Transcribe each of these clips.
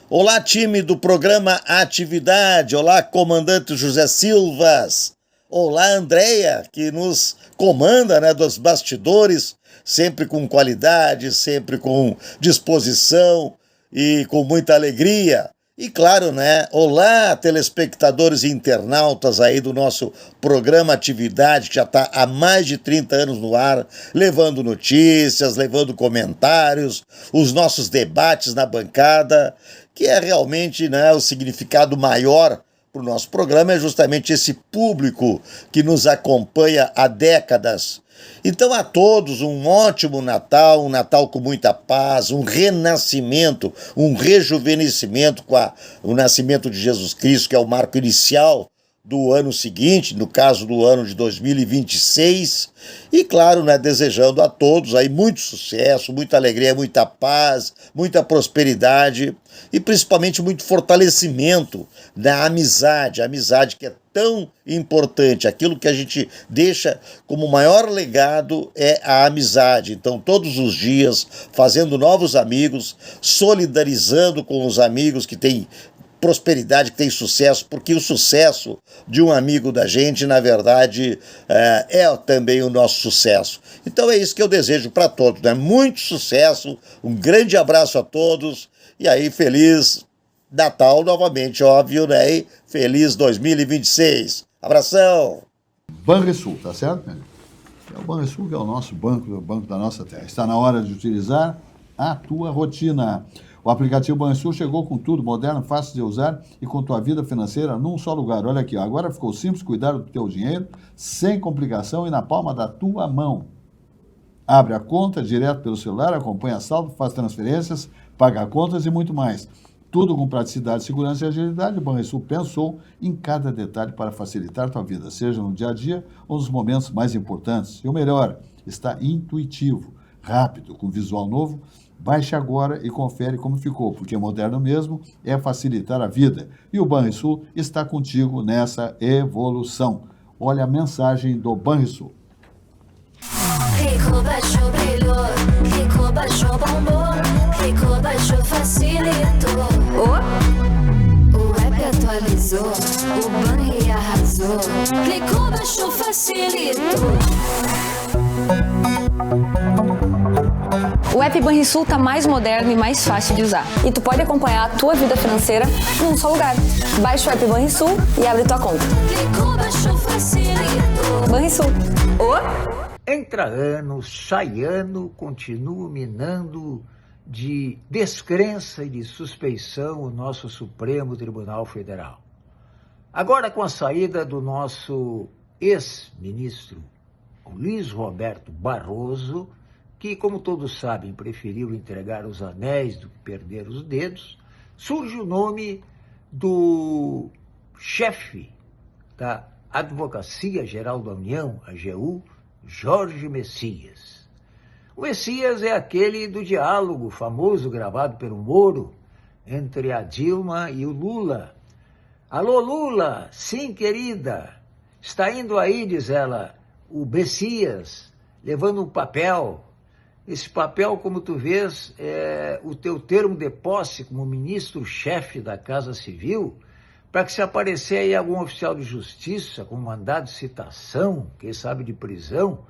Olá, time do programa Atividade. Olá, comandante José Silvas. Olá, Andréia, que nos comanda, né, dos bastidores, sempre com qualidade, sempre com disposição e com muita alegria. E claro, né? Olá, telespectadores e internautas aí do nosso programa Atividade, que já está há mais de 30 anos no ar, levando notícias, levando comentários, os nossos debates na bancada, que é realmente, né, o significado maior para o nosso programa, é justamente esse público que nos acompanha há décadas. Então a todos um ótimo Natal, um Natal com muita paz, um renascimento, um rejuvenescimento com o nascimento de Jesus Cristo, que é o marco inicial do ano seguinte, no caso do ano de 2026, e claro, né, desejando a todos aí muito sucesso, muita alegria, muita paz, muita prosperidade e principalmente muito fortalecimento da amizade, a amizade que é tão importante, aquilo que a gente deixa como maior legado é a amizade. Então, todos os dias, fazendo novos amigos, solidarizando com os amigos que têm prosperidade, que tem sucesso, porque o sucesso de um amigo da gente, na verdade, é também o nosso sucesso. Então é isso que eu desejo para todos, né? Muito sucesso, um grande abraço a todos, e aí feliz Natal novamente, óbvio, né? E feliz 2026. Abração! Banrisul, tá certo? É o Banrisul que é o nosso banco, o banco da nossa terra. Está na hora de utilizar a tua rotina. O aplicativo Banrisul chegou com tudo, moderno, fácil de usar e com tua vida financeira num só lugar. Olha aqui, ó, agora ficou simples cuidar do teu dinheiro, sem complicação e na palma da tua mão. Abre a conta direto pelo celular, acompanha saldo, faz transferências, paga contas e muito mais. Tudo com praticidade, segurança e agilidade. O Banrisul pensou em cada detalhe para facilitar tua vida, seja no dia a dia ou nos momentos mais importantes. E o melhor, está intuitivo, rápido, com visual novo. Baixe agora e confere como ficou, porque moderno mesmo é facilitar a vida. E o Banrisul está contigo nessa evolução. Olha a mensagem do Banrisul. Rico baixou, brilhou, Rico baixou, bombou, Rico baixou, facilitou. O app atualizou, o Banri arrasou, clicou, baixou, facilitou. O app Banrisul está mais moderno e mais fácil de usar. E tu pode acompanhar a tua vida financeira num só lugar. Baixa o app Banrisul e abre tua conta. Clicou, baixou, facilitou. Banrisul. Entra ano, sai ano, continuo minando de descrença e de suspeição o nosso Supremo Tribunal Federal. Agora, com a saída do nosso ex-ministro Luiz Roberto Barroso, que, como todos sabem, preferiu entregar os anéis do que perder os dedos, surge o nome do chefe da Advocacia Geral da União, a AGU, Jorge Messias. O Messias é aquele do diálogo famoso gravado pelo Moro entre a Dilma e o Lula. Alô, Lula, sim, querida, está indo aí, diz ela, o Messias, levando um papel. Esse papel, como tu vês, é o teu termo de posse como ministro-chefe da Casa Civil, para que se aparecer aí algum oficial de justiça com mandado de citação, quem sabe de prisão,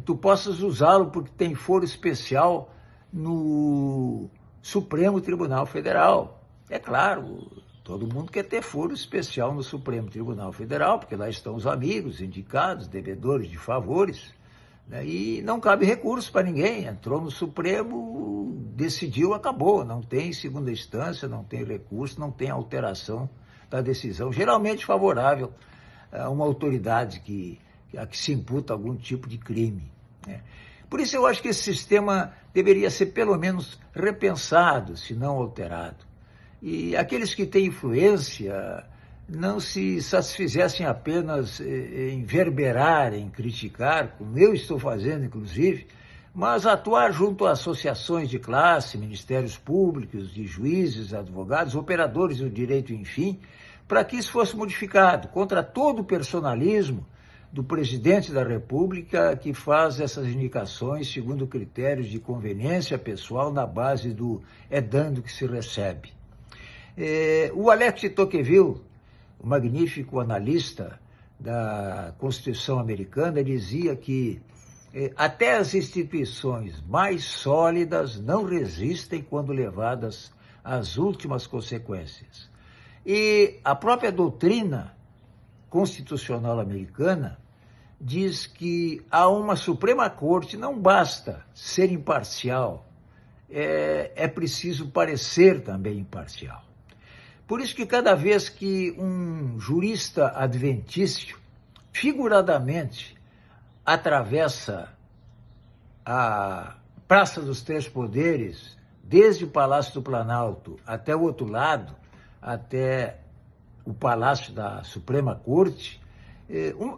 tu possas usá-lo porque tem foro especial no Supremo Tribunal Federal. É claro, todo mundo quer ter foro especial no Supremo Tribunal Federal, porque lá estão os amigos, indicados, devedores de favores, né? E não cabe recurso para ninguém. Entrou no Supremo, decidiu, acabou. Não tem segunda instância, não tem recurso, não tem alteração da decisão, geralmente favorável a uma autoridade a que se imputa algum tipo de crime, né? Por isso eu acho que esse sistema deveria ser pelo menos repensado, se não alterado. E aqueles que têm influência não se satisfizessem apenas em verberar, em criticar, como eu estou fazendo, inclusive, mas atuar junto a associações de classe, ministérios públicos, de juízes, advogados, operadores do direito, enfim, para que isso fosse modificado contra todo o personalismo do presidente da República, que faz essas indicações segundo critérios de conveniência pessoal na base do é dando que se recebe. O Alex de Tocqueville, o magnífico analista da Constituição americana, dizia que até as instituições mais sólidas não resistem quando levadas às últimas consequências. E a própria doutrina constitucional americana diz que a uma Suprema Corte não basta ser imparcial, é preciso parecer também imparcial. Por isso que cada vez que um jurista adventício, figuradamente, atravessa a Praça dos Três Poderes, desde o Palácio do Planalto até o outro lado, até o Palácio da Suprema Corte,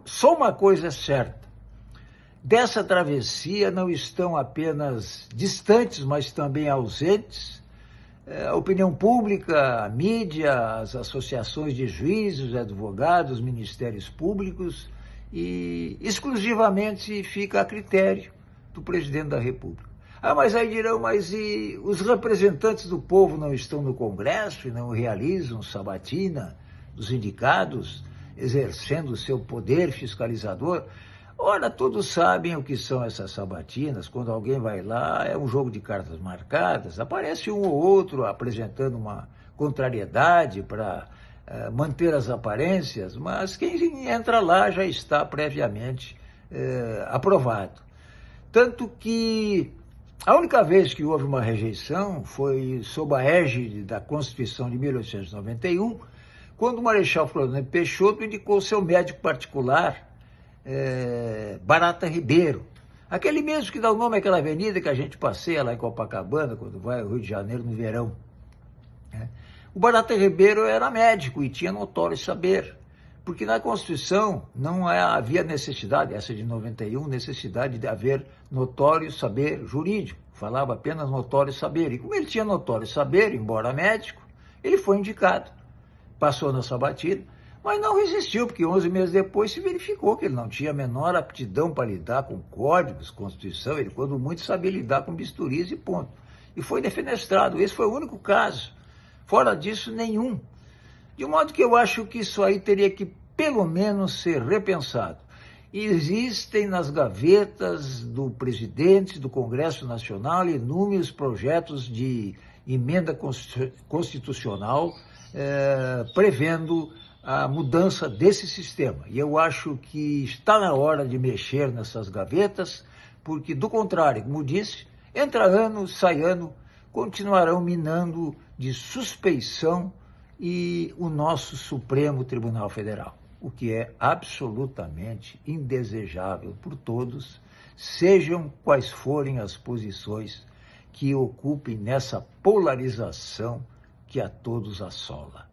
só uma coisa é certa: dessa travessia não estão apenas distantes, mas também ausentes a opinião pública, a mídia, as associações de juízes, advogados, ministérios públicos, e exclusivamente fica a critério do presidente da República. Mas aí dirão, mas e os representantes do povo não estão no Congresso e não realizam sabatina dos indicados, exercendo o seu poder fiscalizador? Ora, todos sabem o que são essas sabatinas. Quando alguém vai lá, é um jogo de cartas marcadas, aparece um ou outro apresentando uma contrariedade para manter as aparências, mas quem entra lá já está previamente aprovado. Tanto que a única vez que houve uma rejeição foi sob a égide da Constituição de 1891, quando o Marechal Floriano Peixoto indicou seu médico particular, Barata Ribeiro, aquele mesmo que dá o nome àquela avenida que a gente passeia lá em Copacabana, quando vai ao Rio de Janeiro no verão. O Barata Ribeiro era médico e tinha notório saber, porque na Constituição não havia necessidade, essa de 91, necessidade de haver notório saber jurídico, falava apenas notório saber. E como ele tinha notório saber, embora médico, ele foi indicado, passou na sabatina, mas não resistiu, porque 11 meses depois se verificou que ele não tinha a menor aptidão para lidar com códigos, Constituição, ele quando muito sabia lidar com bisturis e ponto. E foi defenestrado, esse foi o único caso. Fora disso, nenhum. De modo que eu acho que isso aí teria que, pelo menos, ser repensado. Existem nas gavetas do presidente do Congresso Nacional inúmeros projetos de emenda constitucional prevendo a mudança desse sistema. E eu acho que está na hora de mexer nessas gavetas, porque, do contrário, como disse, entra ano, sai ano, continuarão minando de suspeição e o nosso Supremo Tribunal Federal, o que é absolutamente indesejável por todos, sejam quais forem as posições que ocupem nessa polarização que a todos assola.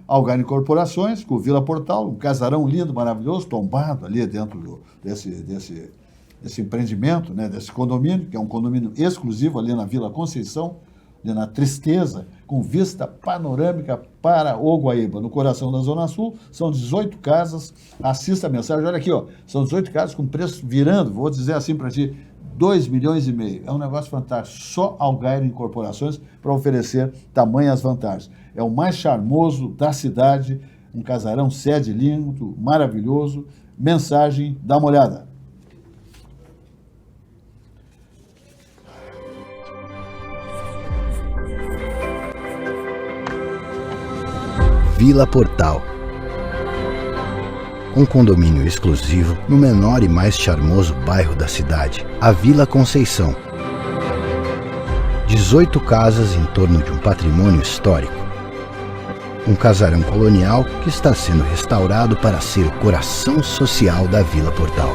Algar Incorporações, com Vila Portal, um casarão lindo, maravilhoso, tombado ali dentro desse empreendimento, né, desse condomínio, que é um condomínio exclusivo ali na Vila Conceição, ali na Tristeza, com vista panorâmica para o Guaíba, no coração da Zona Sul. São 18 casas, assista a mensagem, olha aqui, ó, são 18 casas com preço virando, vou dizer assim para ti, 2,5 milhões. É um negócio fantástico, só Algar Incorporações para oferecer tamanhas vantagens. É o mais charmoso da cidade, um casarão sede lindo, maravilhoso. Mensagem, dá uma olhada. Vila Portal. Um condomínio exclusivo no menor e mais charmoso bairro da cidade, a Vila Conceição. 18 casas em torno de um patrimônio histórico. Um casarão colonial que está sendo restaurado para ser o coração social da Vila Portal.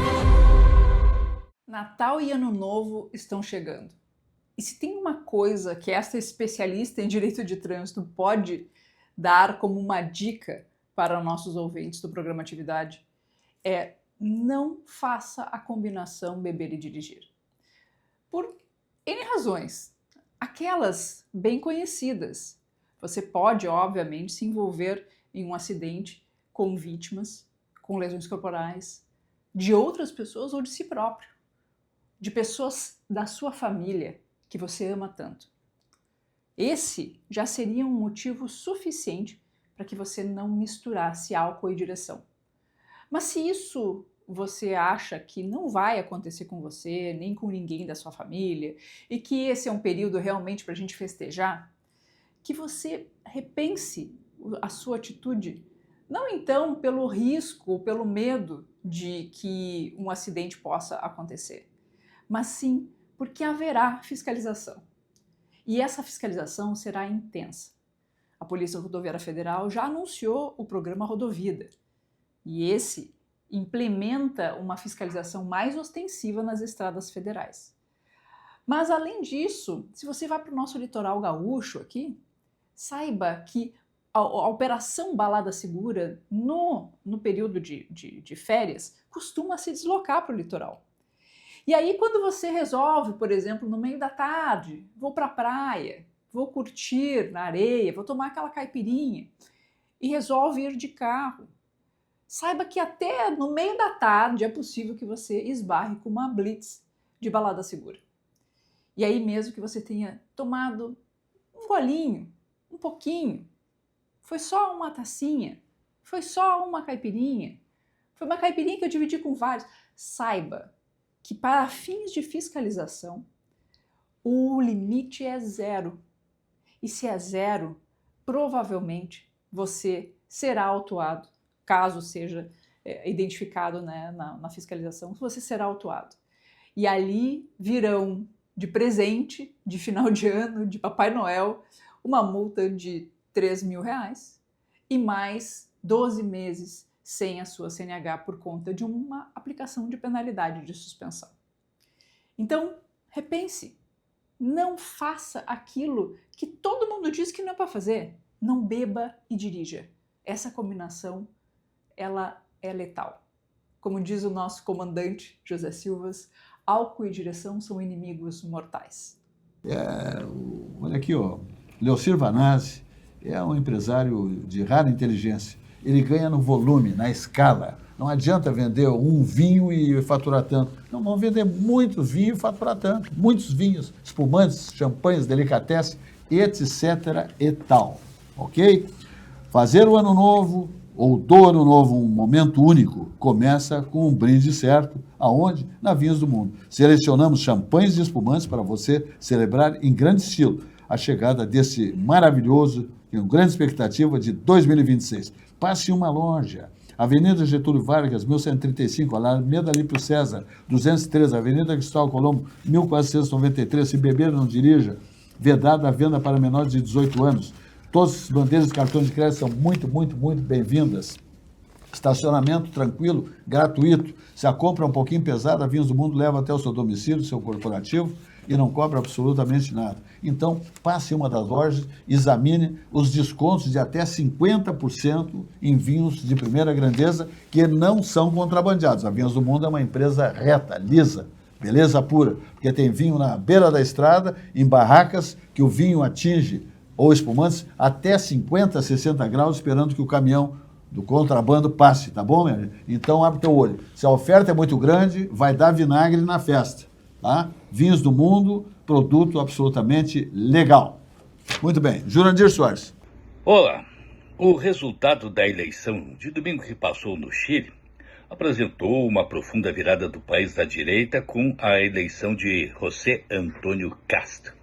Natal e Ano Novo estão chegando. E se tem uma coisa que esta especialista em direito de trânsito pode dar como uma dica para nossos ouvintes do programa Atividade, é não faça a combinação beber e dirigir. Por N razões. Aquelas bem conhecidas. Você pode, obviamente, se envolver em um acidente com vítimas, com lesões corporais, de outras pessoas ou de si próprio, de pessoas da sua família que você ama tanto. esse já seria um motivo suficiente para que você não misturasse álcool e direção. Mas se isso você acha que não vai acontecer com você, nem com ninguém da sua família, e que esse é um período realmente para a gente festejar, que você repense a sua atitude, não então pelo risco ou pelo medo de que um acidente possa acontecer, mas sim porque haverá fiscalização. E essa fiscalização será intensa. A Polícia Rodoviária Federal já anunciou o programa Rodovida, e esse implementa uma fiscalização mais ostensiva nas estradas federais. Mas, além disso, se você vai para o nosso litoral gaúcho aqui, saiba que a operação Balada Segura no período de férias costuma se deslocar para o litoral. E aí, quando você resolve, por exemplo, no meio da tarde, vou para a praia, vou curtir na areia, vou tomar aquela caipirinha, e resolve ir de carro, saiba que até no meio da tarde é possível que você esbarre com uma blitz de balada segura. E aí mesmo que você tenha tomado um golinho, um pouquinho, foi só uma tacinha, foi só uma caipirinha, foi uma caipirinha que eu dividi com vários, saiba que para fins de fiscalização o limite é 0. E se é 0, provavelmente você será autuado, caso seja identificado, né, na fiscalização, você será autuado. E ali virão de presente, de final de ano, de Papai Noel, uma multa de R$3.000 e mais 12 meses sem a sua CNH por conta de uma aplicação de penalidade de suspensão. Então, repense. Não faça aquilo que todo mundo diz que não é para fazer. Não beba e dirija. Essa combinação, ela é letal. Como diz o nosso comandante José Silvas, álcool e direção são inimigos mortais. Olha aqui, ó, Leocir Vanazzi é um empresário de rara inteligência. Ele ganha no volume, na escala. Não adianta vender um vinho e faturar tanto. Não, vamos vender muitos vinhos e faturar tanto. Muitos vinhos, espumantes, champanhes, delicatessen, etc. e tal. Ok? Fazer o ano novo ou do ano novo um momento único começa com um brinde certo. Aonde? Na Vinhos do Mundo. Selecionamos champanhes e espumantes para você celebrar em grande estilo a chegada desse maravilhoso, com grande expectativa, de 2026. Passe em uma loja. Avenida Getúlio Vargas, 1135, Alameda Lípio César, 203, Avenida Cristóvão Colombo, 1493, se beber não dirija, vedada a venda para menores de 18 anos. Todas as bandeiras de cartões de crédito são muito bem-vindas. Estacionamento tranquilo, gratuito. Se a compra é um pouquinho pesada, a Vinhos do Mundo leva até o seu domicílio, seu corporativo, e não cobra absolutamente nada. Então, passe em uma das lojas, examine os descontos de até 50% em vinhos de primeira grandeza que não são contrabandeados. A Vinhos do Mundo é uma empresa reta, lisa, beleza pura, porque tem vinho na beira da estrada, em barracas, que o vinho atinge, ou espumantes, até 50, 60 graus, esperando que o caminhão do contrabando passe, tá bom, meu? Então, abre teu olho. Se a oferta é muito grande, vai dar vinagre na festa. Tá? Vinhos do Mundo, produto absolutamente legal. Muito bem. Jurandir Soares. Olá. O resultado da eleição de domingo que passou no Chile apresentou uma profunda virada do país da direita com a eleição de José Antônio Cast,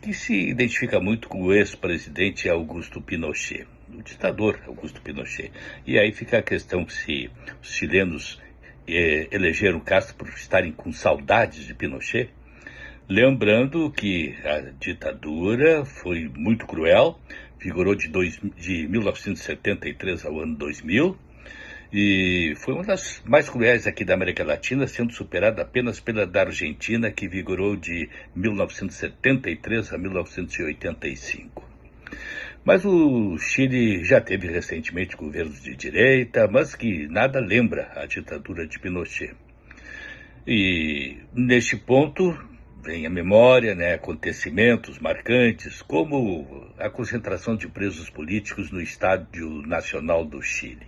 que se identifica muito com o ex-presidente Augusto Pinochet, o ditador Augusto Pinochet. E aí fica a questão se os chilenos elegeram Castro por estarem com saudades de Pinochet, lembrando que a ditadura foi muito cruel, vigorou de 1973 ao ano 2000, e foi uma das mais cruéis aqui da América Latina, sendo superada apenas pela da Argentina, que vigorou de 1973 a 1985. Mas o Chile já teve recentemente governos de direita, mas que nada lembra a ditadura de Pinochet. E neste ponto vem a memória, né, acontecimentos marcantes, como a concentração de presos políticos no Estádio Nacional do Chile.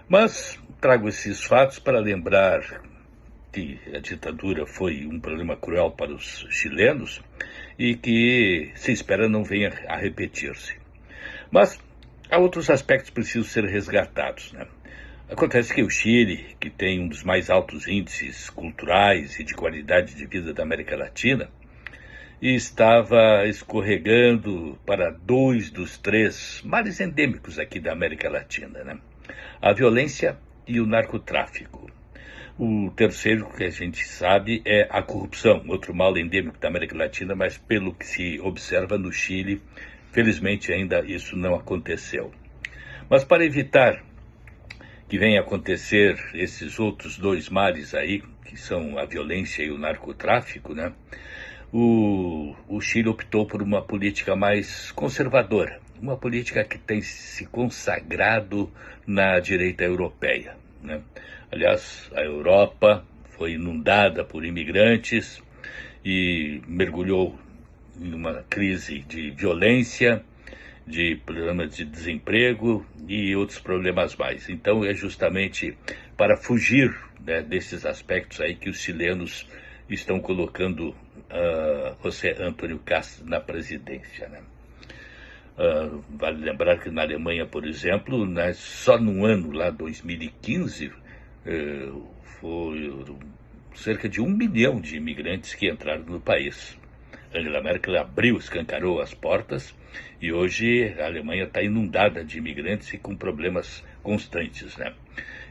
Mas trago esses fatos para lembrar que a ditadura foi um problema cruel para os chilenos e que se espera não venha a repetir-se. Mas há outros aspectos que precisam ser resgatados, né? Acontece que o Chile, que tem um dos mais altos índices culturais e de qualidade de vida da América Latina, estava escorregando para 2 dos 3 males endêmicos aqui da América Latina, né? A violência e o narcotráfico. O terceiro que a gente sabe é a corrupção, outro mal endêmico da América Latina, mas pelo que se observa no Chile, felizmente ainda isso não aconteceu. Mas para evitar que venha acontecer esses outros 2 males aí, que são a violência e o narcotráfico, né? O Chile optou por uma política mais conservadora, uma política que tem se consagrado na direita europeia, né? Aliás, a Europa foi inundada por imigrantes e mergulhou em uma crise de violência, de problemas de desemprego e outros problemas mais. Então é justamente para fugir, né, desses aspectos aí que os chilenos estão colocando José Antônio Kast na presidência, né? Vale lembrar que na Alemanha, por exemplo, né, só no ano lá 2015, foi cerca de 1 milhão de imigrantes que entraram no país. Angela Merkel escancarou as portas e hoje a Alemanha está inundada de imigrantes e com problemas constantes, né?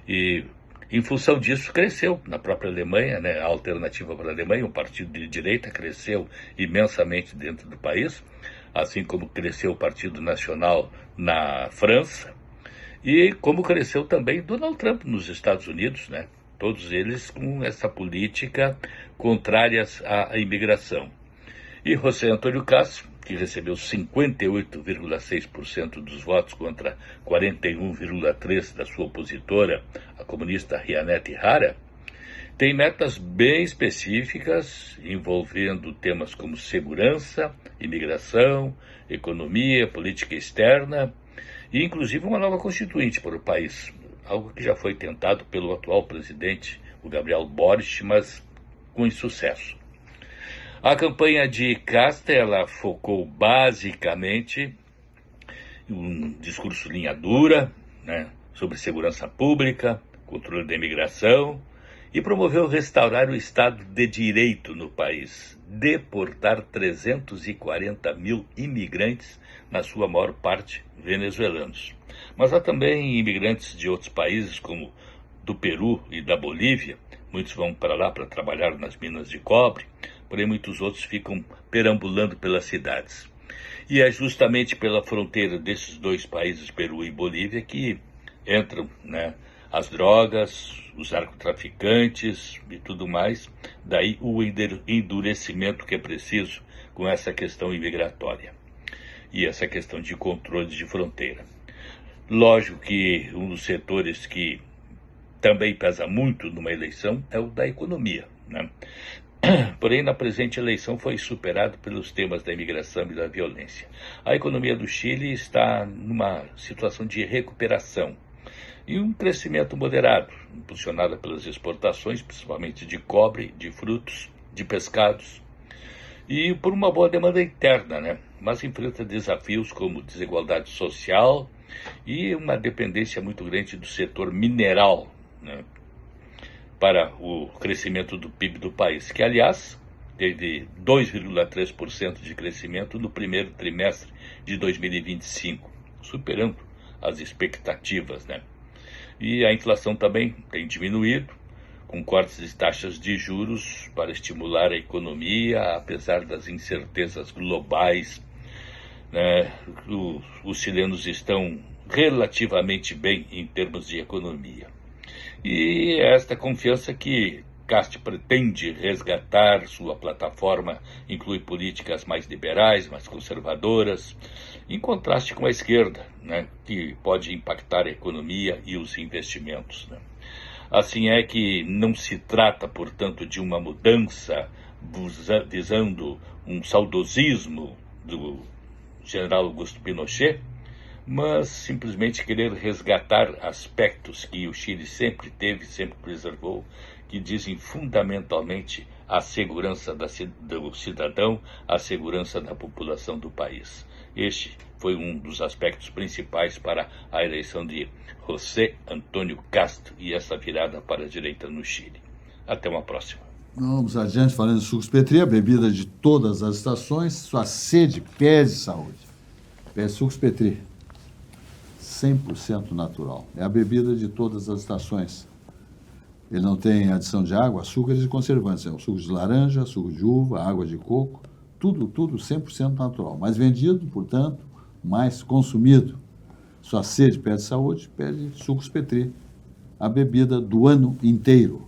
E em função disso cresceu na própria Alemanha, né? A Alternativa para a Alemanha, um partido de direita, cresceu imensamente dentro do país, assim como cresceu o Partido Nacional na França e como cresceu também Donald Trump nos Estados Unidos, né? Todos eles com essa política contrária à imigração. E José Antônio Kast, que recebeu 58,6% dos votos contra 41,3% da sua opositora, a comunista Rianete Hara, tem metas bem específicas envolvendo temas como segurança, imigração, economia, política externa e inclusive uma nova constituinte para o país, algo que já foi tentado pelo atual presidente, o Gabriel Boric, mas com insucesso. A campanha de Kast, ela focou basicamente em um discurso linha dura, né, sobre segurança pública, controle da imigração, e promoveu restaurar o Estado de Direito no país, deportar 340 mil imigrantes, na sua maior parte venezuelanos. Mas há também imigrantes de outros países, como do Peru e da Bolívia. Muitos vão para lá para trabalhar nas minas de cobre, porém muitos outros ficam perambulando pelas cidades. E é justamente pela fronteira desses 2 países, Peru e Bolívia, que entram, né, as drogas, os narcotraficantes e tudo mais. Daí o endurecimento que é preciso com essa questão imigratória e essa questão de controle de fronteira. Lógico que um dos setores que também pesa muito numa eleição é o da economia, né? Porém, na presente eleição foi superado pelos temas da imigração e da violência. A economia do Chile está numa situação de recuperação e um crescimento moderado, impulsionado pelas exportações, principalmente de cobre, de frutos, de pescados, e por uma boa demanda interna, né? Mas enfrenta desafios como desigualdade social e uma dependência muito grande do setor mineral, né, para o crescimento do PIB do país, que, aliás, teve 2,3% de crescimento no primeiro trimestre de 2025, superando as expectativas, né? E a inflação também tem diminuído, com cortes de taxas de juros para estimular a economia, apesar das incertezas globais, né? Os chilenos estão relativamente bem em termos de economia. E é esta confiança que Kast pretende resgatar. Sua plataforma inclui políticas mais liberais, mais conservadoras, em contraste com a esquerda, né, que pode impactar a economia e os investimentos, né. Assim é que não se trata, portanto, de uma mudança visando um saudosismo do general Augusto Pinochet, mas simplesmente querer resgatar aspectos que o Chile sempre teve, sempre preservou, que dizem fundamentalmente a segurança do cidadão, a segurança da população do país. Este foi um dos aspectos principais para a eleição de José Antônio Cast e essa virada para a direita no Chile. Até uma próxima. Vamos adiante falando de sucos Petri, a bebida de todas as estações, sua sede pede saúde. Pede sucos Petri, 100% natural. É a bebida de todas as estações. Ele não tem adição de água, açúcares e conservantes. É o suco de laranja, suco de uva, água de coco, tudo 100% natural. Mais vendido, portanto, mais consumido. Sua sede pede saúde, pede sucos Petri, a bebida do ano inteiro.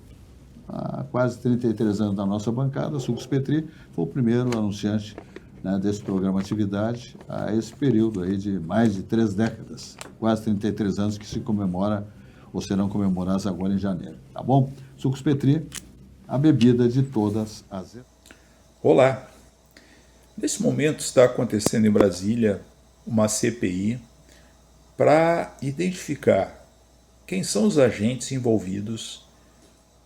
Há quase 33 anos na nossa bancada, Sucos Petri foi o primeiro anunciante, né, desse programa Atividade a esse período aí de mais de 3 décadas, quase 33 anos que se comemora ou serão comemorados agora em janeiro, tá bom? Sucos Petri, a bebida de todas as... Olá! Nesse momento está acontecendo em Brasília uma CPI para identificar quem são os agentes envolvidos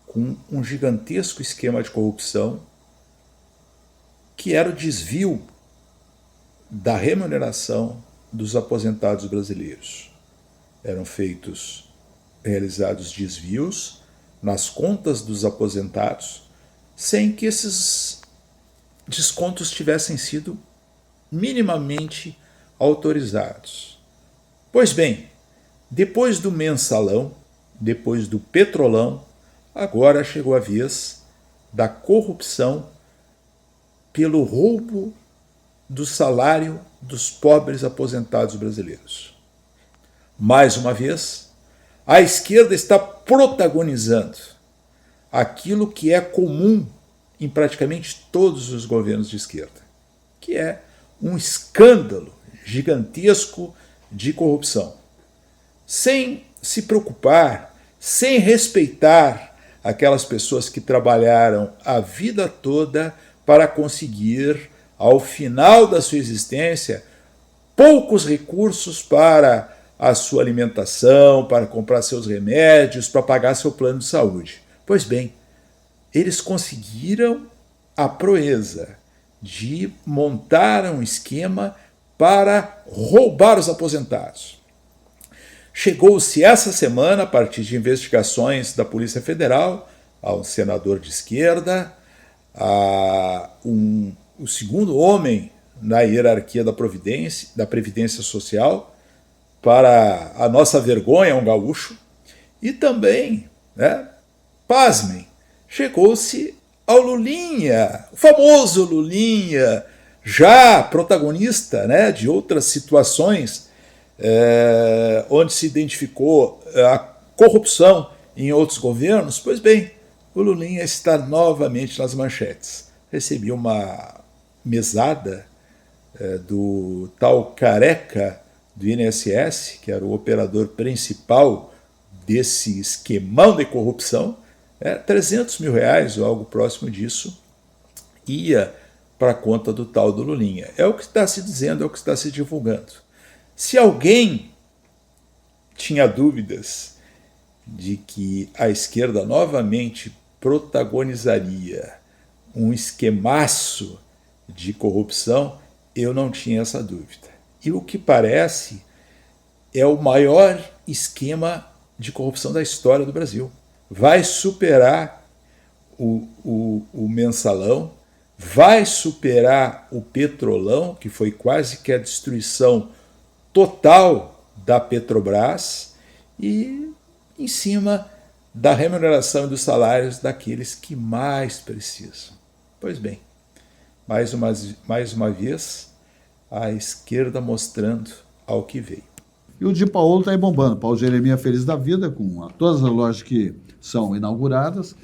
com um gigantesco esquema de corrupção que era o desvio da remuneração dos aposentados brasileiros. Eram realizados desvios nas contas dos aposentados sem que esses descontos tivessem sido minimamente autorizados. Pois bem, depois do mensalão, depois do petrolão, agora chegou a vez da corrupção pelo roubo do salário dos pobres aposentados brasileiros. Mais uma vez, a esquerda está protagonizando aquilo que é comum em praticamente todos os governos de esquerda, que é um escândalo gigantesco de corrupção, sem se preocupar, sem respeitar aquelas pessoas que trabalharam a vida toda para conseguir, ao final da sua existência, poucos recursos para a sua alimentação, para comprar seus remédios, para pagar seu plano de saúde. Pois bem, eles conseguiram a proeza de montar um esquema para roubar os aposentados. Chegou-se essa semana, a partir de investigações da Polícia Federal, a um senador de esquerda, o segundo homem na hierarquia da Previdência Social, para a nossa vergonha, um gaúcho, e também, pasmem, chegou-se ao Lulinha, o famoso Lulinha, já protagonista, de outras situações onde se identificou a corrupção em outros governos. Pois bem, o Lulinha está novamente nas manchetes. Recebi uma mesada do tal Careca do INSS, que era o operador principal desse esquemão de corrupção, R$300 mil ou algo próximo disso, ia para a conta do tal do Lulinha. É o que está se dizendo, é o que está se divulgando. Se alguém tinha dúvidas de que a esquerda novamente protagonizaria um esquemaço de corrupção, eu não tinha essa dúvida. E o que parece é o maior esquema de corrupção da história do Brasil. Vai superar o mensalão, vai superar o petrolão, que foi quase que a destruição total da Petrobras, e em cima da remuneração e dos salários daqueles que mais precisam. Pois bem, mais uma vez, a esquerda mostrando ao que veio. E o Di Paolo está aí bombando. Paulo Jeremias feliz da vida, com todas as lojas que são inauguradas,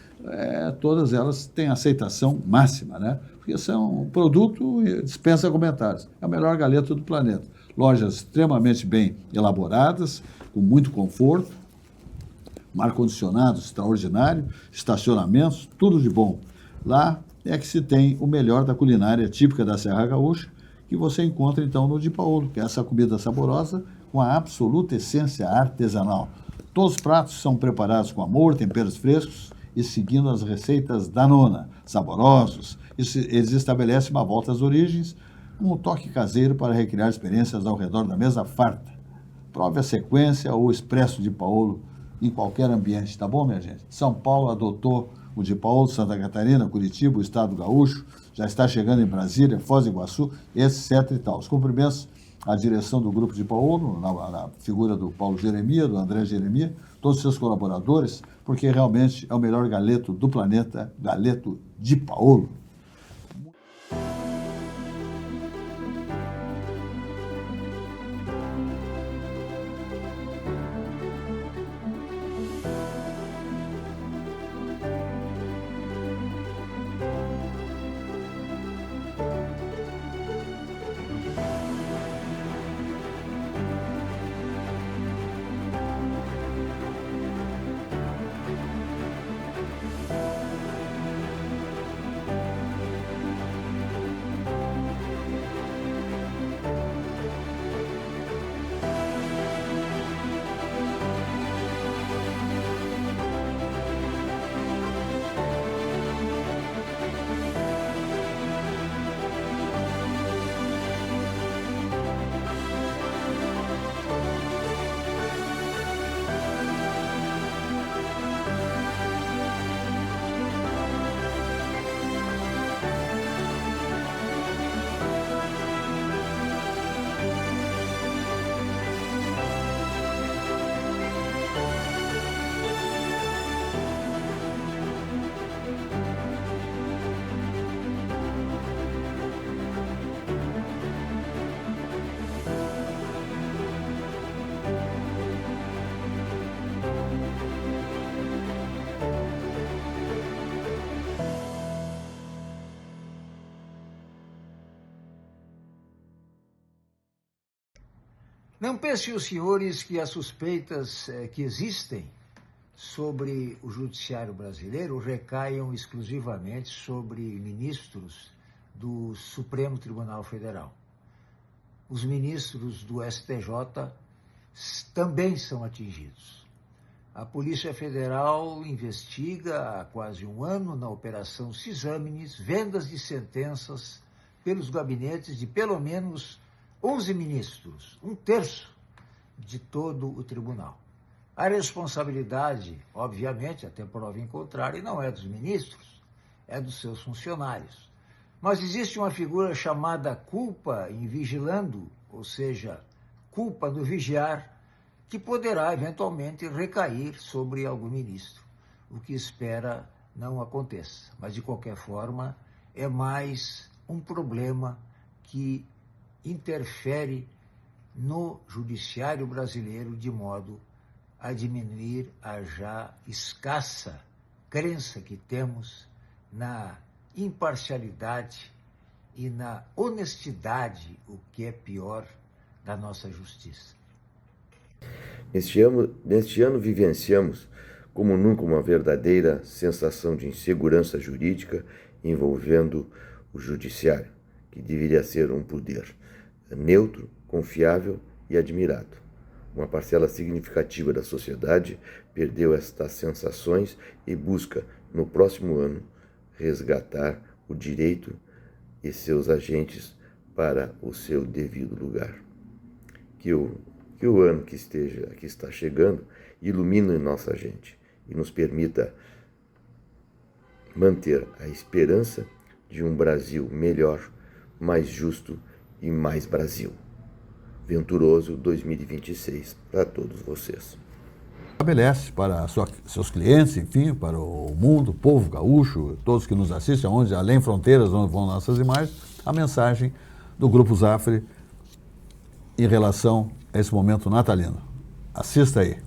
todas elas têm aceitação máxima, porque são um produto e dispensa comentários. É a melhor galeta do planeta. Lojas extremamente bem elaboradas, com muito conforto, ar-condicionado extraordinário, estacionamentos, tudo de bom. Lá é que se tem o melhor da culinária típica da Serra Gaúcha, que você encontra então no Di Paolo, que é essa comida saborosa com a absoluta essência artesanal. Todos os pratos são preparados com amor, temperos frescos e seguindo as receitas da nona, saborosos. Eles estabelecem uma volta às origens, um toque caseiro para recriar experiências ao redor da mesa farta. Prove a sequência ou o expresso de Paolo em qualquer ambiente, tá bom, minha gente? São Paulo adotou o de Paolo, Santa Catarina, Curitiba, o Estado Gaúcho, já está chegando em Brasília, Foz do Iguaçu, etc. e tal. Os cumprimentos à direção do Grupo de Paolo, na figura do Paulo Jeremia, do André Jeremia, todos os seus colaboradores, porque realmente é o melhor galeto do planeta, galeto de Paolo. Não pensem os senhores que as suspeitas que existem sobre o judiciário brasileiro recaiam exclusivamente sobre ministros do Supremo Tribunal Federal. Os ministros do STJ também são atingidos. A Polícia Federal investiga há quase um ano na Operação Cisâmenes vendas de sentenças pelos gabinetes de pelo menos 11 ministros, um terço de todo o tribunal. A responsabilidade, obviamente, até prova em contrário, não é dos ministros, é dos seus funcionários. Mas existe uma figura chamada culpa em vigilando, ou seja, culpa no vigiar, que poderá eventualmente recair sobre algum ministro, o que espera não aconteça. Mas, de qualquer forma, é mais um problema que interfere no judiciário brasileiro de modo a diminuir a já escassa crença que temos na imparcialidade e na honestidade, o que é pior, da nossa justiça. Neste ano vivenciamos como nunca uma verdadeira sensação de insegurança jurídica envolvendo o judiciário, que deveria ser um poder neutro, confiável e admirado. Uma parcela significativa da sociedade perdeu estas sensações e busca, no próximo ano, resgatar o direito e seus agentes para o seu devido lugar. Que o ano que está chegando ilumine nossa gente e nos permita manter a esperança de um Brasil melhor, mais justo e mais Brasil. Venturoso 2026 para todos vocês. Estabelece para seus clientes, enfim, para o mundo, o povo gaúcho, todos que nos assistem, onde além fronteiras, onde vão nossas imagens, a mensagem do Grupo Zafre em relação a esse momento natalino. Assista aí.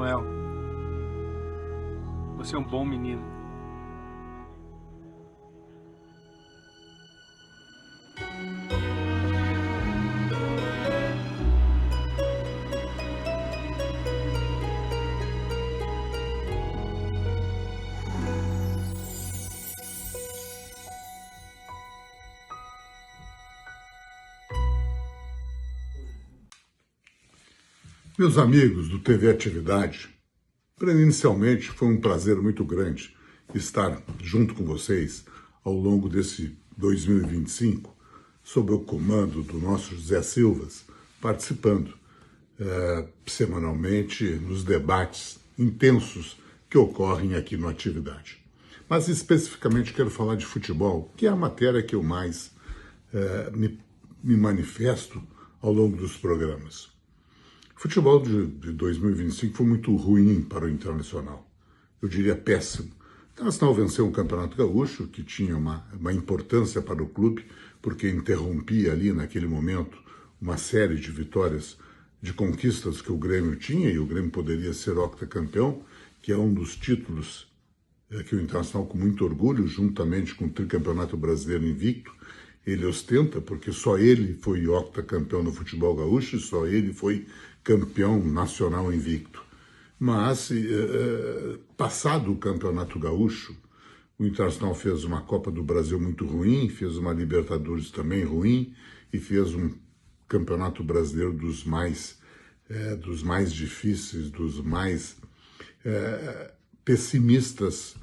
Noel, você é um bom menino. Meus amigos do TV Atividade, para mim inicialmente foi um prazer muito grande estar junto com vocês ao longo desse 2025, sob o comando do nosso José Silvas, participando semanalmente nos debates intensos que ocorrem aqui no Atividade. Mas especificamente quero falar de futebol, que é a matéria que eu mais me manifesto ao longo dos programas. O futebol de 2025 foi muito ruim para o Internacional. Eu diria péssimo. O Internacional venceu um Campeonato Gaúcho, que tinha uma importância para o clube, porque interrompia ali, naquele momento, uma série de vitórias, de conquistas que o Grêmio tinha, e o Grêmio poderia ser octacampeão, que é um dos títulos que o Internacional, com muito orgulho, juntamente com o tricampeonato brasileiro invicto, ele ostenta, porque só ele foi octacampeão no futebol gaúcho, e só ele foi campeão nacional invicto. Mas, passado o Campeonato Gaúcho, o Internacional fez uma Copa do Brasil muito ruim, fez uma Libertadores também ruim, e fez um Campeonato Brasileiro dos mais difíceis, dos mais pessimistas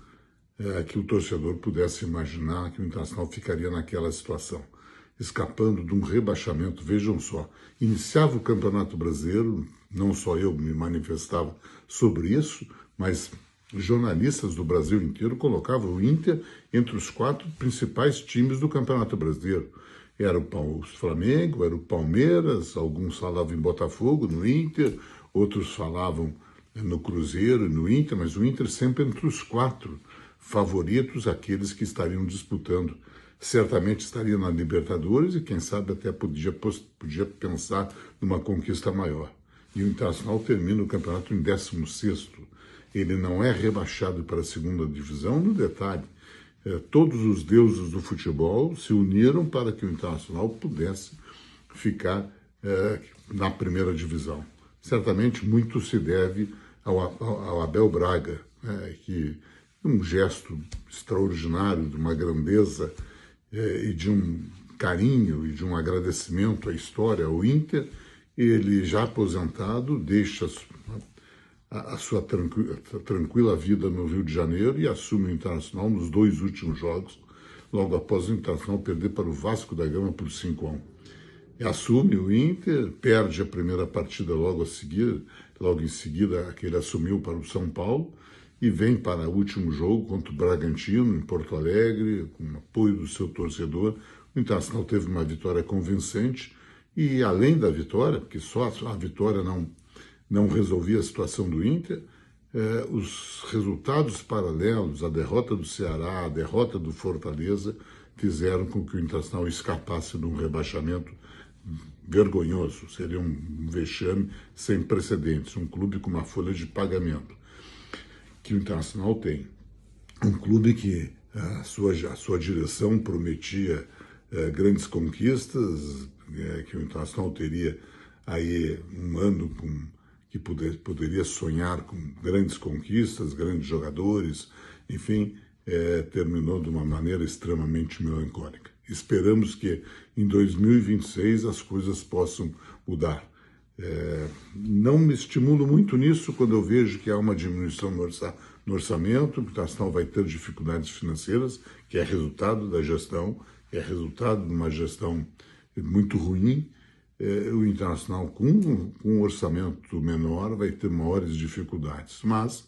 que o torcedor pudesse imaginar que o Internacional ficaria naquela situação, escapando de um rebaixamento. Vejam só, iniciava o Campeonato Brasileiro, não só eu me manifestava sobre isso, mas jornalistas do Brasil inteiro colocavam o Inter entre os 4 principais times do Campeonato Brasileiro. Era o Flamengo, era o Palmeiras, alguns falavam em Botafogo, no Inter, outros falavam no Cruzeiro e no Inter, mas o Inter sempre entre os 4 favoritos, aqueles que estariam disputando. Certamente estaria na Libertadores e, quem sabe, até podia pensar numa conquista maior. E o Internacional termina o campeonato em 16º. Ele não é rebaixado para a 2ª divisão. No detalhe, todos os deuses do futebol se uniram para que o Internacional pudesse ficar na 1ª divisão. Certamente muito se deve ao Abel Braga, que um gesto extraordinário, de uma grandeza e de um carinho e de um agradecimento à história, ao Inter. Ele, já aposentado, deixa a sua tranquila vida no Rio de Janeiro e assume o Internacional nos 2 últimos jogos, logo após o Internacional perder para o Vasco da Gama por 5-1. Assume o Inter, perde a primeira partida logo em seguida que ele assumiu para o São Paulo, e vem para o último jogo contra o Bragantino, em Porto Alegre, com o apoio do seu torcedor. O Internacional teve uma vitória convincente, e além da vitória, porque só a vitória não resolvia a situação do Inter, os resultados paralelos, a derrota do Ceará, a derrota do Fortaleza, fizeram com que o Internacional escapasse de um rebaixamento vergonhoso. Seria um vexame sem precedentes, um clube com uma folha de pagamento que o Internacional tem. Um clube que a sua direção prometia grandes conquistas, que o Internacional teria aí um ano que poderia sonhar com grandes conquistas, grandes jogadores, enfim, terminou de uma maneira extremamente melancólica. Esperamos que em 2026 as coisas possam mudar. Não me estimulo muito nisso quando eu vejo que há uma diminuição no orçamento, que o Internacional vai ter dificuldades financeiras, que é resultado da gestão, é resultado de uma gestão muito ruim. O Internacional, com um orçamento menor, vai ter maiores dificuldades. Mas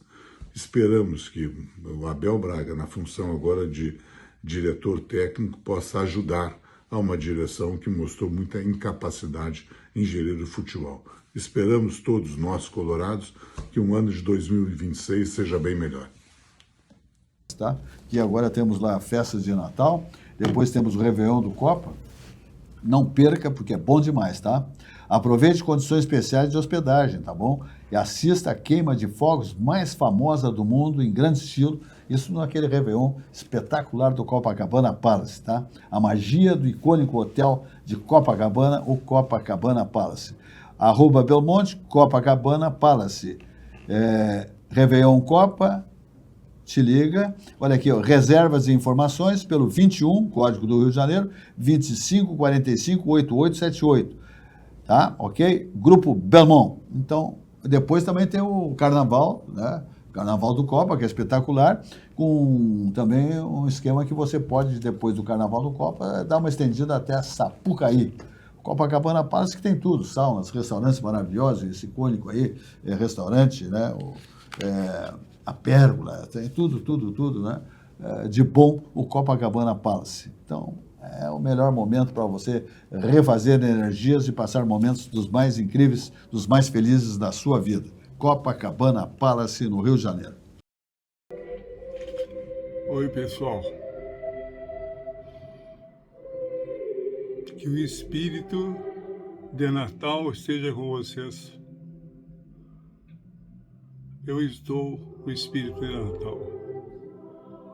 esperamos que o Abel Braga, na função agora de diretor técnico, possa ajudar a uma direção que mostrou muita incapacidade em gerir o futebol. Esperamos todos nós, colorados, que um ano de 2026 seja bem melhor. Tá? E agora temos lá a festa de Natal, depois temos o Réveillon do Copa, Não perca, porque é bom demais, tá? Aproveite condições especiais de hospedagem, tá bom? E assista a queima de fogos mais famosa do mundo em grande estilo. Isso naquele Réveillon espetacular do Copacabana Palace, tá? A magia do icônico hotel de Copacabana, o Copacabana Palace. @Belmonte, Copacabana Palace. Réveillon Copa, te liga. Olha aqui, ó, reservas e informações pelo 21, Código do Rio de Janeiro, 2545-8878. Tá? Ok? Grupo Belmont. Então, depois também tem o Carnaval, né? Carnaval do Copa, que é espetacular, com também um esquema que você pode, depois do Carnaval do Copa, dar uma estendida até Sapucaí. Copacabana Palace, que tem tudo, saunas, restaurantes maravilhosos, esse icônico aí, restaurante, né? A Pérgola, tem tudo, né? De bom, o Copacabana Palace. Então, é o melhor momento para você refazer energias e passar momentos dos mais incríveis, dos mais felizes da sua vida. Copacabana Palace, no Rio de Janeiro. Oi, pessoal. Que o espírito de Natal esteja com vocês. Eu estou com o espírito de Natal.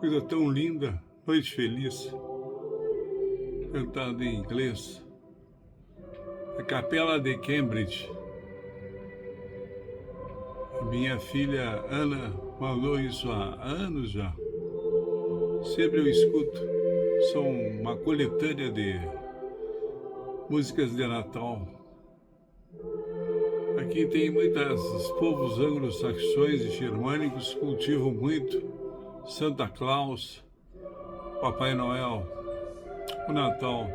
Coisa tão linda, noite feliz, cantada em inglês. A Capela de Cambridge. A minha filha Ana mandou isso há anos já. Sempre eu escuto. São uma coletânea de músicas de Natal. Aqui tem muitas, os povos anglo-saxões e germânicos cultivam muito Santa Claus, Papai Noel, o Natal.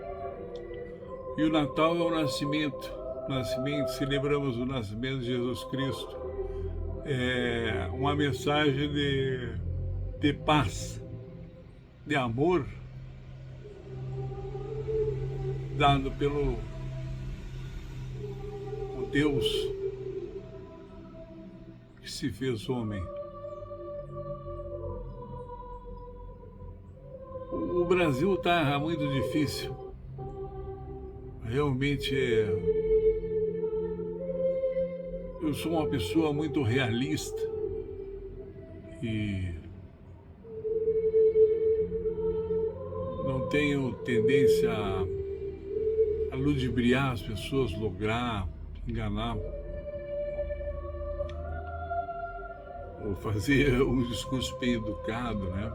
E o Natal é o nascimento. Celebramos o nascimento de Jesus Cristo. É uma mensagem de paz, de amor, dado pelo o Deus que se fez homem. O Brasil está muito difícil. Realmente eu sou uma pessoa muito realista e não tenho tendência a ludibriar as pessoas, lograr, enganar, ou fazer um discurso bem educado, né?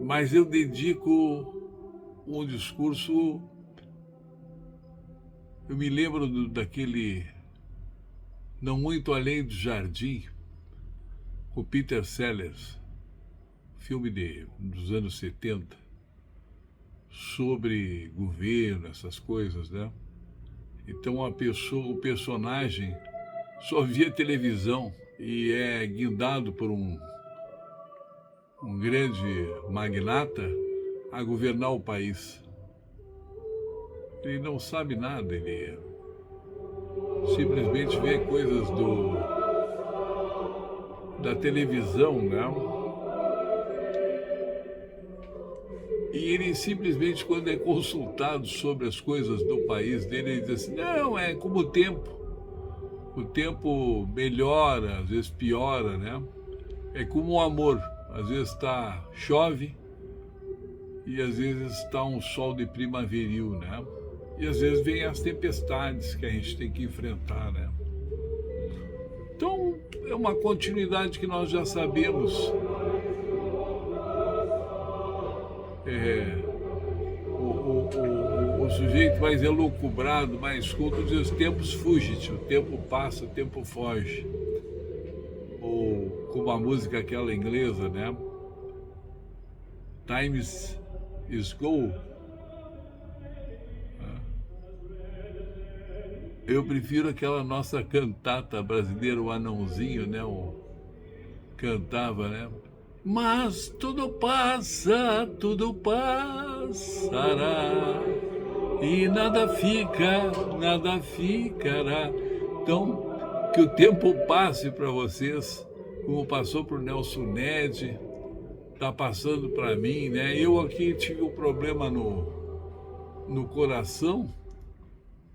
Mas eu dedico um discurso. Eu me lembro daquele Não Muito Além do Jardim, com Peter Sellers, filme dos anos 70, sobre governo, essas coisas, né? Então o personagem só via televisão e é guindado por um grande magnata a governar o país. Ele não sabe nada, ele simplesmente vê coisas da televisão, né? E ele simplesmente, quando é consultado sobre as coisas do país dele, ele diz assim, não, é como o tempo. O tempo melhora, às vezes piora, né? É como o amor. Às vezes chove e às vezes está um sol de primaveril, né? E às vezes vem as tempestades que a gente tem que enfrentar, né? Então, é uma continuidade que nós já sabemos. O sujeito mais elucubrado, mais culto, diz: os tempos fugit, o tempo passa, o tempo foge. Ou como a música aquela inglesa, né? Time is go. Eu prefiro aquela nossa cantata brasileira, o Anãozinho, né? Cantava, né? Mas tudo passa, tudo passará, e nada ficará. Então, que o tempo passe para vocês, como passou para o Nelson Ned, está passando para mim, né? Eu aqui tive um problema no coração,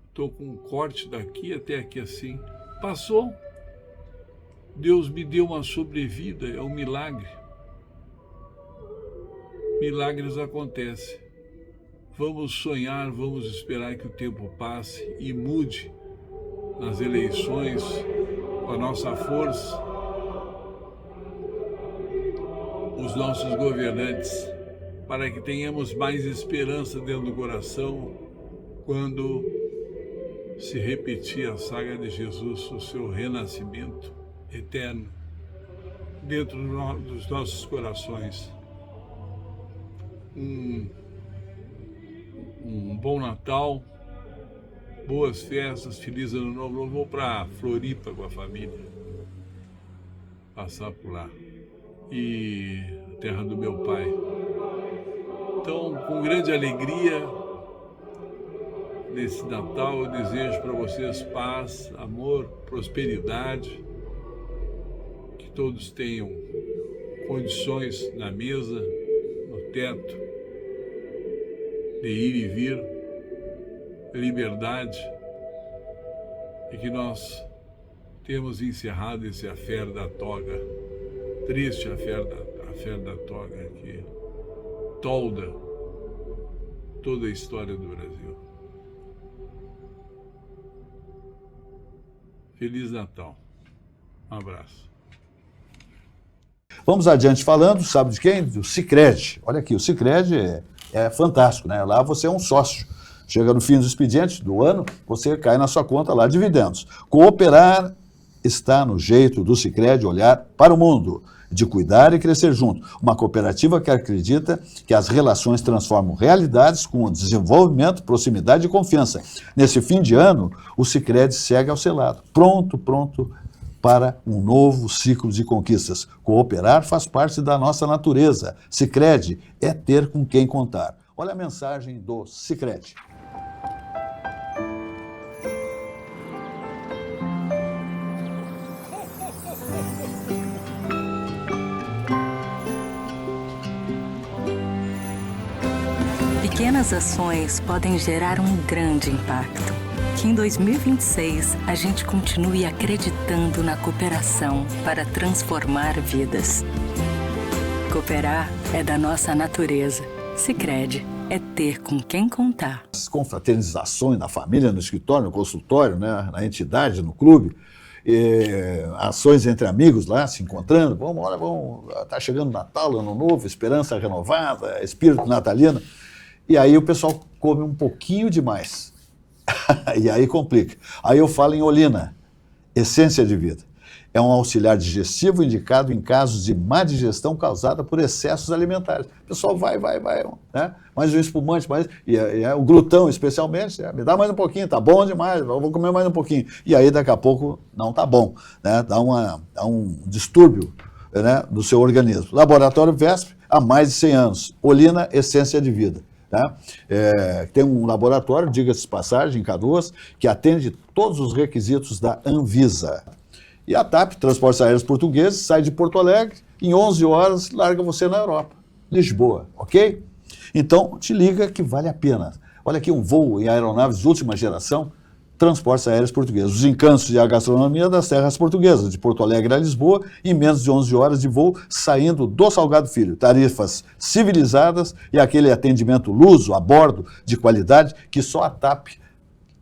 estou com um corte daqui até aqui assim. Passou. Deus me deu uma sobrevida, é um milagre. Milagres acontecem. Vamos sonhar, vamos esperar que o tempo passe e mude nas eleições com a nossa força os nossos governantes, para que tenhamos mais esperança dentro do coração quando se repetir a saga de Jesus, o seu renascimento eterno dentro dos nossos corações. Um bom Natal, boas festas, feliz ano novo. Eu vou para Floripa com a família, passar por lá, e a terra do meu pai. Então, com grande alegria, nesse Natal, eu desejo para vocês paz, amor, prosperidade, que todos tenham condições na mesa, no teto, de ir e vir, liberdade, e que nós temos encerrado esse affair da toga, triste affair da toga, que tolda toda a história do Brasil. Feliz Natal. Um abraço. Vamos adiante falando, sabe de quem? Do Sicredi. Olha aqui, o Sicredi é fantástico, né? Lá você é um sócio. Chega no fim do expediente do ano, você cai na sua conta lá, dividendos. Cooperar está no jeito do Sicredi olhar para o mundo, de cuidar e crescer junto. Uma cooperativa que acredita que as relações transformam realidades com desenvolvimento, proximidade e confiança. Nesse fim de ano, o Sicredi segue ao seu lado, pronto para um novo ciclo de conquistas. Cooperar faz parte da nossa natureza. Sicredi é ter com quem contar. Olha a mensagem do Sicredi. Pequenas ações podem gerar um grande impacto. Que em 2026 a gente continue acreditando na cooperação para transformar vidas. Cooperar é da nossa natureza. Sicredi é ter com quem contar. As confraternizações na família, no escritório, no consultório, né, na entidade, no clube, ações entre amigos lá, se encontrando, vamos, tá chegando Natal, Ano Novo, esperança renovada, espírito natalino. E aí o pessoal come um pouquinho demais. E aí complica. Aí eu falo em Olina, essência de vida. É um auxiliar digestivo indicado em casos de má digestão causada por excessos alimentares. O pessoal vai, né? Mais um espumante, o glutão especialmente, me dá mais um pouquinho, tá bom demais, eu vou comer mais um pouquinho. E aí daqui a pouco não tá bom, né? Dá um distúrbio, né, do seu organismo. Laboratório Vesp, há mais de 100 anos. Olina, essência de vida. Tá? Tem um laboratório, diga-se de passagem, em Canoas, que atende todos os requisitos da Anvisa. E a TAP, Transportes Aéreos Portugueses, sai de Porto Alegre, em 11 horas larga você na Europa, Lisboa, ok? Então, te liga que vale a pena. Olha aqui um voo em aeronaves de última geração, Transportes Aéreos Portugueses. Os encantos e a gastronomia das terras portuguesas, de Porto Alegre a Lisboa, em menos de 11 horas de voo, saindo do Salgado Filho. Tarifas civilizadas e aquele atendimento luso, a bordo, de qualidade, que só a TAP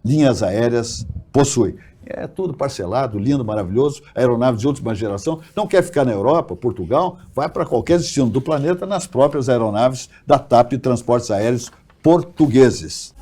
Linhas Aéreas possui. É tudo parcelado, lindo, maravilhoso, aeronave de última geração. Não quer ficar na Europa, Portugal? Vai para qualquer destino do planeta nas próprias aeronaves da TAP Transportes Aéreos Portugueses.